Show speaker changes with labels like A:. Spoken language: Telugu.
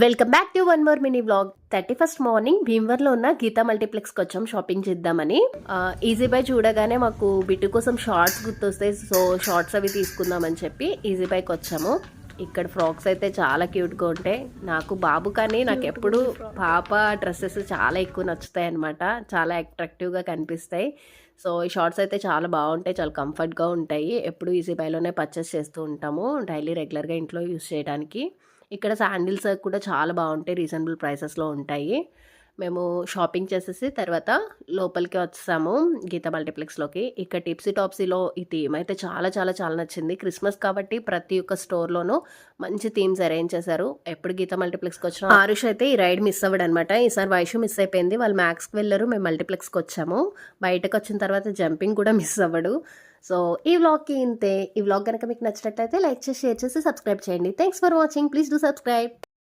A: Welcome back to one more mini vlog. 31st morning భీమవరంలో ఉన్న గీతా మల్టీప్లెక్స్కి వచ్చాం షాపింగ్ చేద్దామని. ఈజీ బై చూడగానే మాకు బిట్టు కోసం షార్ట్స్ గుర్తొస్తాయి. సో షార్ట్స్ అవి తీసుకుందామని చెప్పి ఈజీ బైకి వచ్చాము. ఇక్కడ ఫ్రాక్స్ అయితే చాలా క్యూట్గా ఉంటాయి. నాకు బాబు కానీ నాకు ఎప్పుడు పాప డ్రెస్సెస్ చాలా ఎక్కువ నచ్చుతాయి అనమాట. చాలా అట్రాక్టివ్గా కనిపిస్తాయి. సో ఈ షార్ట్స్ అయితే చాలా బాగుంటాయి, చాలా కంఫర్ట్గా ఉంటాయి. ఎప్పుడు ఈజీ బైలోనే పర్చేస్ చేస్తూ ఉంటాము డైలీ రెగ్యులర్గా ఇంట్లో యూస్ చేయడానికి. ఇక్కడ శాండిల్స్ కూడా చాలా బాగుంటాయి, రీజనబుల్ ప్రైసెస్లో ఉంటాయి. మేము షాపింగ్ చేసేసి తర్వాత లోపలికి వచ్చాము గీతా మల్టీప్లెక్స్లోకి. ఇక్కడ టిప్సీ టాప్సీలో ఈ థీమ్ అయితే చాలా చాలా చాలా నచ్చింది. క్రిస్మస్ కాబట్టి ప్రతి ఒక్క స్టోర్లోనూ మంచి థీమ్స్ అరేంజ్ చేశారు. ఎప్పుడు గీతా మల్టీప్లెక్స్కి వచ్చిన ఆరుష్ అయితే ఈ రైడ్ మిస్ అవ్వడు అనమాట. ఈసారి వైషు మిస్ అయిపోయింది. వాళ్ళు మ్యాక్స్కి వెళ్ళారు, మేము మల్టీప్లెక్స్కి వచ్చాము. బయటకు వచ్చిన తర్వాత జంపింగ్ కూడా మిస్ అవ్వడు. సో ఈ వ్లాగ్కి ఇంతే. ఈ వ్లాగ్ కనుక మీకు నచ్చినట్లయితే లైక్ చేసి, షేర్ చేసి, సబ్స్క్రైబ్ చేయండి. Thanks for watching. Please do subscribe.